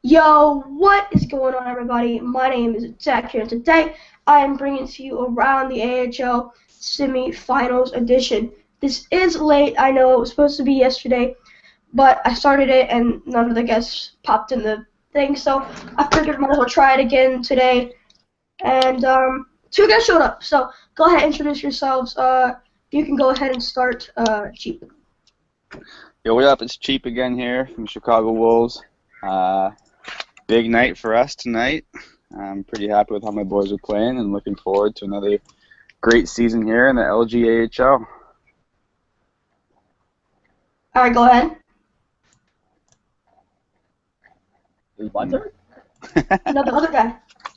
Yo, what is going on, everybody? My name is ItsZachHere, and today I am bringing to you around the AHL Semifinals edition. This is late. I know it was supposed to be yesterday, but I started it and none of the guests popped in the thing, so I figured I might as well try it again today. And two guys showed up, so go ahead and introduce yourselves. You can go ahead and start, Cheap. Yo, what up? It's Cheap again here from Chicago Wolves. Big night for us tonight. I'm pretty happy with how my boys are playing and looking forward to another great season here in the LGAHL. All right, go ahead. Is my turn? No, the other guy.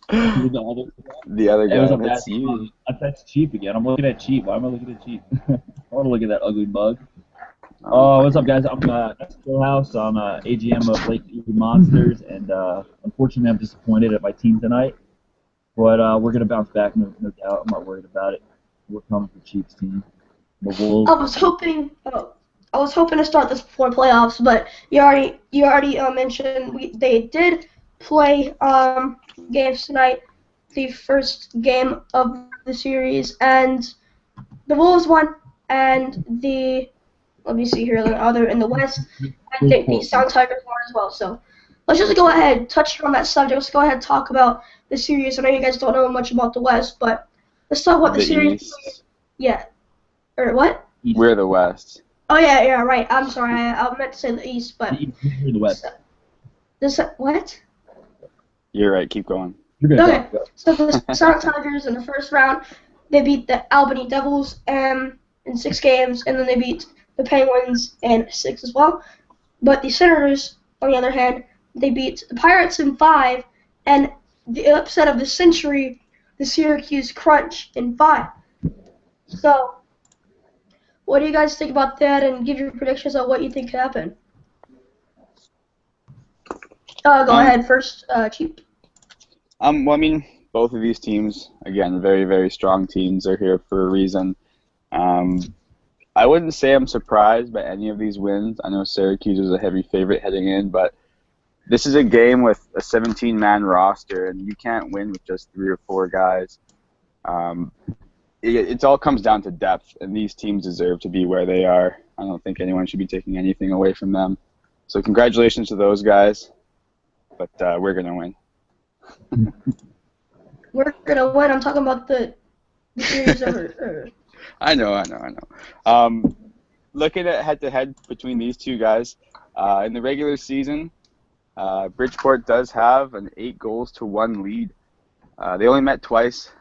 The other Hey, guy, what's up, that's guys? you. That's Cheap again. I'm looking at Cheap. Why am I looking at Cheap? I want to look at that ugly mug. What's up, guys? I'm at Stillhouse on AGM of Lake Erie Monsters, and unfortunately, I'm disappointed at my team tonight. But we're gonna bounce back, no doubt. I'm not worried about it. We're coming for Cheap's team. The Wolves. I was hoping to start this before playoffs, but you already mentioned they did play games tonight, the first game of the series, and the Wolves won, and let me see here, the other in the West, and the Sound Tigers won as well. So let's just go ahead, touch on that subject. Let's go ahead and talk about the series. I know you guys don't know much about the West, but let's talk about the series. East. Yeah. Or what? We're the West. Oh yeah, right. I'm sorry. I meant to say the East, but The West. What? You're right. Keep going. You're good. Okay. So the Sound Tigers in the first round, they beat the Albany Devils in 6 games, and then they beat the Penguins in 6 as well. But the Senators, on the other hand, they beat the Pirates in 5, and the upset of the century, the Syracuse Crunch in 5. So, what do you guys think about that, and give your predictions on what you think could happen? Go ahead first, Cheap. Well, I mean, both of these teams, again, very, very strong teams. They're here for a reason. I wouldn't say I'm surprised by any of these wins. I know Syracuse is a heavy favorite heading in, but this is a game with a 17-man roster, and you can't win with just 3 or 4 guys. It all comes down to depth, and these teams deserve to be where they are. I don't think anyone should be taking anything away from them. So congratulations to those guys, but we're going to win. We're going to win. I'm talking about the series over. I know. Looking at head-to-head between these two guys, in the regular season, Bridgeport does have an 8-1 lead. They only met twice.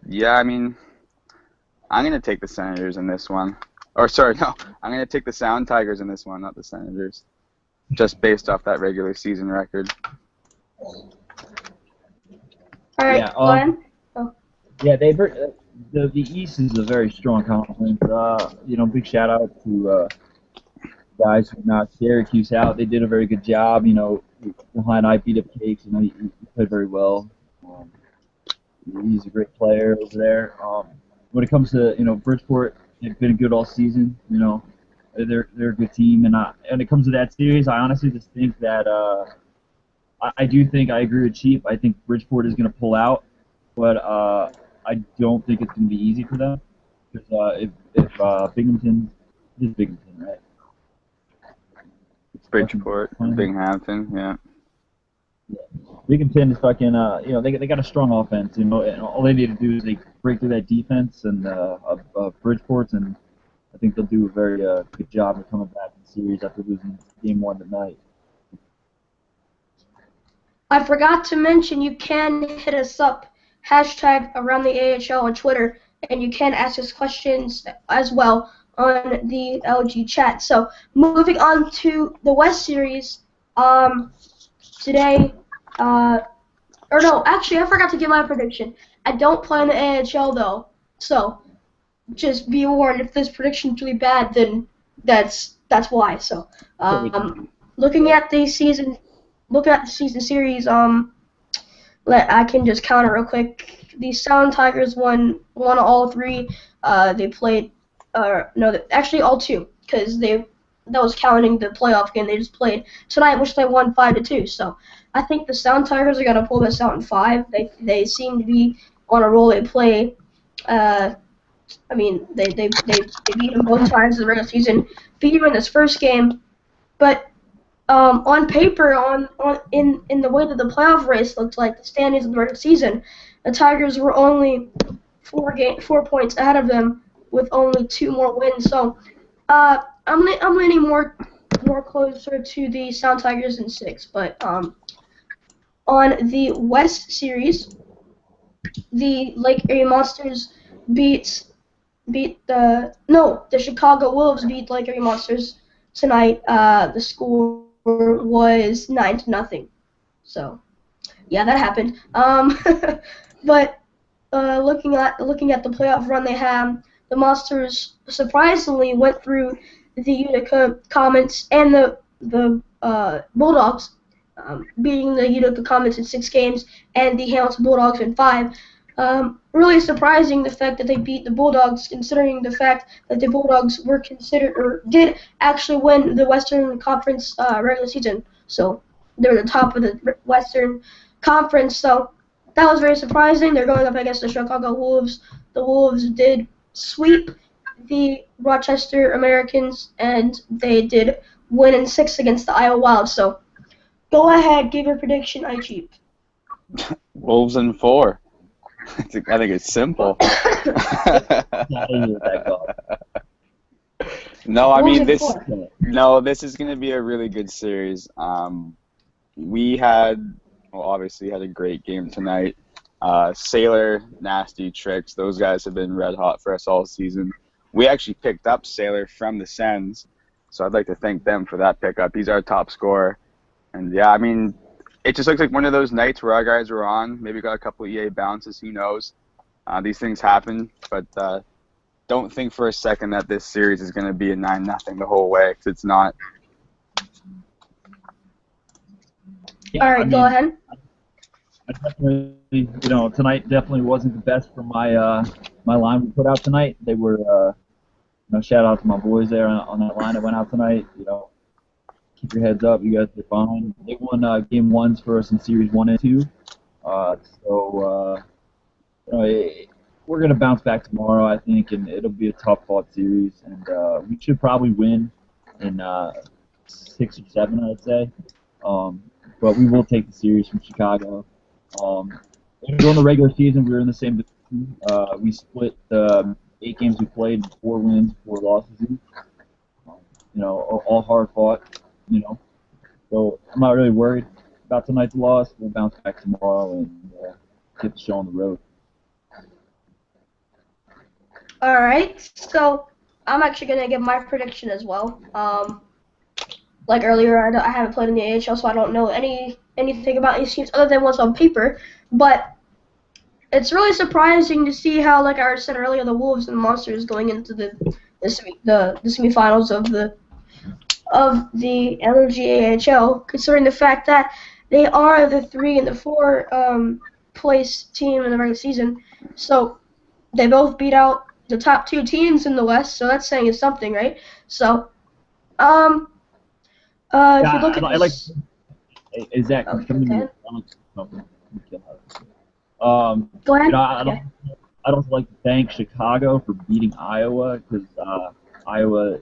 Yeah, I mean, I'm going to take the Senators in this one. Or, sorry, no, I'm going to take the Sound Tigers in this one, not the Senators, just based off that regular season record. All right, Yeah, go ahead. Yeah, the East is a very strong conference. Big shout out to guys who knocked Syracuse out. They did a very good job. Behind I beat up Cakes. He played very well. He's a great player over there. When it comes to Bridgeport, they've been good all season. They're a good team, and when it comes to that series, I honestly just think that I do think I agree with Cheap. I think Bridgeport is going to pull out, but I don't think it's going to be easy for them because if Binghamton is Binghamton, right? It's Bridgeport, Binghamton, yeah. Binghamton is fucking, they got a strong offense, and all they need to do is they break through that defense and of Bridgeport's, and I think they'll do a very good job of coming back in the series after losing game 1 tonight. I forgot to mention you can hit us up, #AroundTheAHL on Twitter, and you can ask us questions as well on the LG chat. So moving on to the West Series, today, or no, actually I forgot to give my prediction. I don't play in the AHL though, so just be warned, if this prediction is really bad, then that's why. So looking at the season series, I can just counter real quick. The Sound Tigers won all 3. They played, no, actually all 2, because they that was counting the playoff game they just played tonight, which they won 5-2. So I think the Sound Tigers are gonna pull this out in 5. They seem to be on a roll. They play. I mean, they beat them both times in the regular season. Beat them in this first game, but on paper, in the way that the playoff race looked like, the standings in the regular season, the Tigers were only 4 points ahead of them with only 2 more wins. So I'm leaning more closer to the Sound Tigers in 6. But on the West Series, the Lake Erie Monsters the Chicago Wolves beat the Lake Erie Monsters tonight. The score was 9-0. So yeah, that happened. But looking at the playoff run they had, the Monsters surprisingly went through the Utica Comets and the Bulldogs, beating the Utica Comets in 6 games and the Hamilton Bulldogs in 5. Really surprising the fact that they beat the Bulldogs, considering the fact that the Bulldogs were considered or did actually win the Western Conference regular season. So they were the top of the Western Conference. So that was very surprising. They're going up against the Chicago Wolves. The Wolves did sweep the Rochester Americans, and they did win in 6 against the Iowa Wild. So go ahead, give your prediction, iCheap. Wolves in 4. I think it's simple. No, I mean this is going to be a really good series. We obviously had a great game tonight. Sailor, Nasty, Tricks, those guys have been red hot for us all season. We actually picked up Sailor from the Sens, so I'd like to thank them for that pickup. He's our top scorer. And yeah, I mean, it just looks like one of those nights where our guys were on, maybe got a couple of EA bounces, who knows. These things happen, but don't think for a second that this series is going to be a 9-0 the whole way, because it's not. Yeah, all right, go ahead. I definitely, tonight definitely wasn't the best for my my line we put out tonight. They were, shout out to my boys there on that line that went out tonight. Keep your heads up. You guys are fine. They won game 1s for us in series 1 and 2. We're gonna bounce back tomorrow, I think, and it'll be a tough fought series. And we should probably win in 6 or 7, I'd say. But we will take the series from Chicago. During the regular season, we were in the same division. We split the 8 games we played, 4 wins, 4 losses each. All hard fought. So I'm not really worried about tonight's loss. We'll bounce back tomorrow and get the show on the road. All right, so I'm actually gonna give my prediction as well. Like earlier, I haven't played in the AHL, so I don't know anything about these teams other than what's on paper. But it's really surprising to see how, like I said earlier, the Wolves and the Monsters going into the semifinals of the LG AHL, considering the fact that they are the 3 and the 4 place team in the regular season. So they both beat out the top 2 teams in the West, so that's saying something, right? So, if you look at this... Is that Go ahead. I don't like to thank Chicago for beating Iowa, because Iowa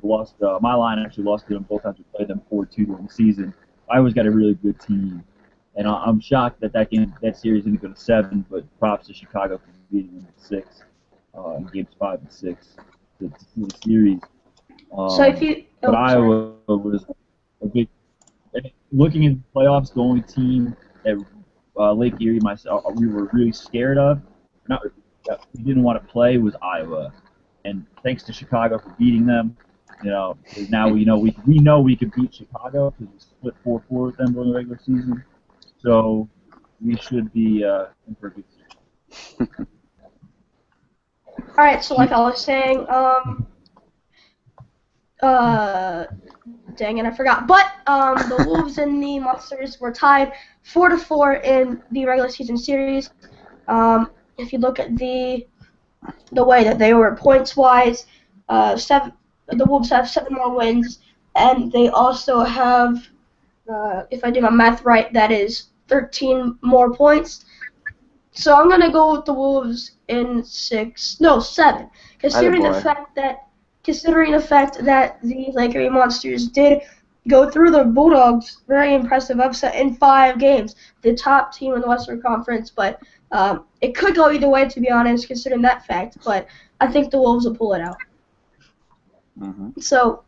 lost. My line actually lost to them both times we played them 4-2 during the season. Iowa's got a really good team, and I'm shocked that that series didn't go to 7. But props to Chicago for beating them at 6 in games 5 and 6 to the series. So if you, Iowa was a big. Looking in the playoffs, the only team that Lake Erie, myself, we were really scared of, we didn't want to play, was Iowa. And thanks to Chicago for beating them, now we know we could beat Chicago because we split 4-4 with them during the regular season. So we should be in for a good season. All right, so like I was saying, dang it, I forgot. But the Wolves and the Monsters were tied 4-4 in the regular season series. If you look at the way that they were points wise, the Wolves have 7 more wins, and they also have, if I do my math right, that is 13 more points. So I'm gonna go with the Wolves in 7, considering the Attaboy. fact that the Lake Erie Monsters did go through the Bulldogs, very impressive upset in 5 games, the top team in the Western Conference. But it could go either way, to be honest, considering that fact. But I think the Wolves will pull it out. Mm-hmm. So,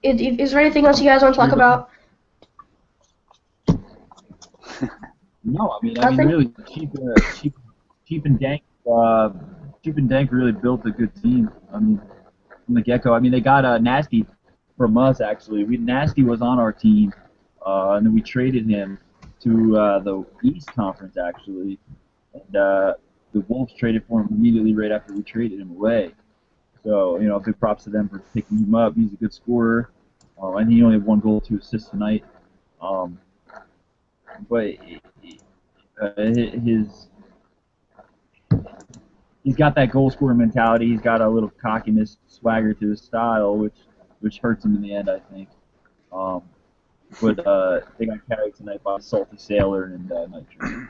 is there anything else you guys want to talk about? No, I mean Nothing? really cheap and dank. Cheap and dank really built a good team. I mean, from the get-go. I mean, they got Nasty from us actually. Nasty was on our team, and then we traded him to the East Conference actually, and the Wolves traded for him immediately right after we traded him away. So big props to them for picking him up. He's a good scorer, and he only had 1 goal, 2 assists tonight. But he's got that goal scorer mentality. He's got a little cockiness, swagger to his style, which hurts him in the end, I think. But they got carried tonight by Salty Sailor and Nitro.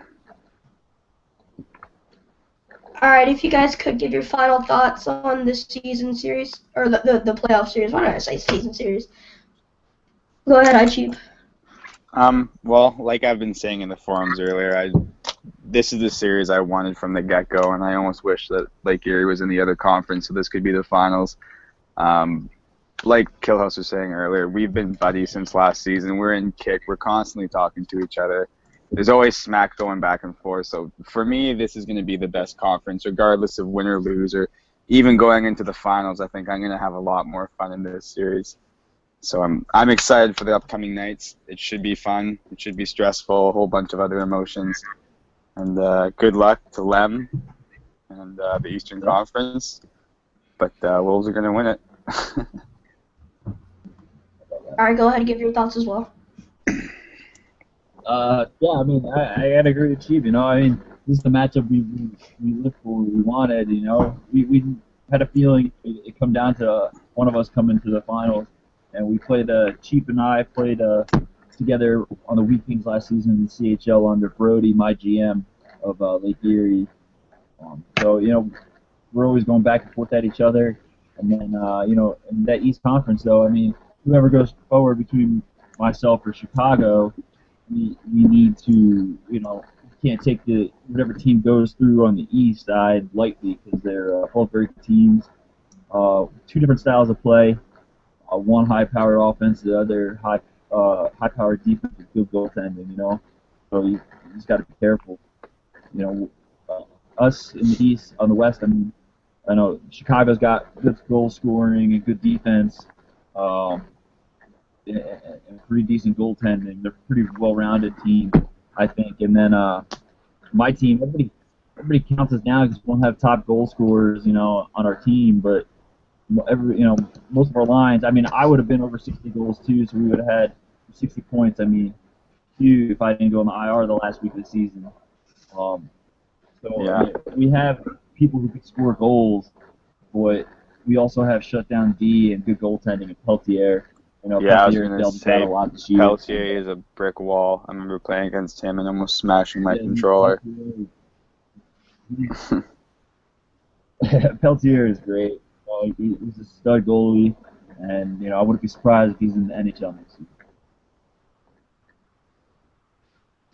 All right, if you guys could give your final thoughts on this season series, or the playoff series. Why did I say season series? Go ahead, iCheap. Well, like I've been saying in the forums earlier, this is the series I wanted from the get-go, and I almost wish that Lake Erie was in the other conference, so this could be the finals. Like Killhouse was saying earlier, we've been buddies since last season. We're in kick. We're constantly talking to each other. There's always smack going back and forth. So for me, this is going to be the best conference, regardless of win or lose, or even going into the finals. I think I'm going to have a lot more fun in this series. So I'm excited for the upcoming nights. It should be fun. It should be stressful, a whole bunch of other emotions. And good luck to Lem and the Eastern Conference. But Wolves are going to win it. All right, go ahead and give your thoughts as well. Yeah, I mean, I gotta agree with Chief. I mean, this is the matchup we looked for, we wanted. We had a feeling it come down to one of us coming to the finals, and we played. Chief and I played together on the Weekends last season in the CHL under Brody, my GM of Lake Erie. So we're always going back and forth at each other, and then in that East Conference though, I mean, whoever goes forward between myself or Chicago. We need to, can't take whatever team goes through on the East side lightly because they're both very good teams. 2 different styles of play. One high-powered offense, the other high-powered defense with good goaltending. So you just got to be careful. Us in the East, on the West, I mean, I know Chicago's got good goal scoring and good defense. And pretty decent goaltending. They're a pretty well-rounded team, I think. And then my team, everybody counts us down because we don't have top goal scorers, on our team. But most of our lines. I mean, I would have been over 60 goals too, so we would have had 60 points. I mean, huge if I didn't go on the IR the last week of the season. Yeah. We have people who can score goals, but we also have shutdown D and good goaltending and Peltier. Yeah, I was going to say, a lot this year. Peltier is a brick wall. I remember playing against him and almost smashing my controller. Peltier is great. He's a stud goalie, and I wouldn't be surprised if he's in the NHL next season.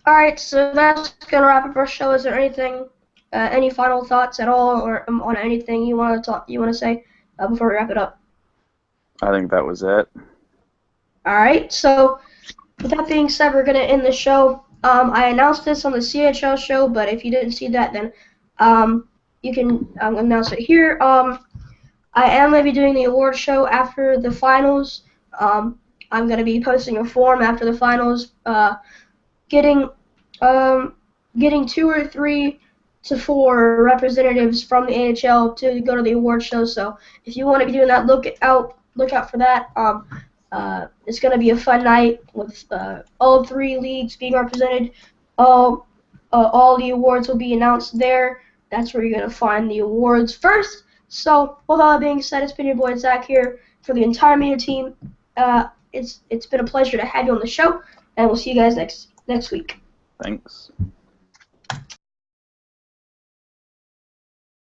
All right, so that's gonna wrap up our show. Is there anything, any final thoughts at all, or on anything you want to say before we wrap it up? I think that was it. All right, so with that being said, we're going to end the show. I announced this on the CHL show, but if you didn't see that, then you can announce it here. I am going to be doing the award show after the finals. I'm going to be posting a form after the finals, getting 2 or 3 to 4 representatives from the AHL to go to the award show. So if you want to be doing that, look out for that. It's going to be a fun night with all 3 leagues being represented. All the awards will be announced there. That's where you're going to find the awards first. So, with all that being said, it's been your boy Zach here for the entire media team. It's been a pleasure to have you on the show, and we'll see you guys next week. Thanks.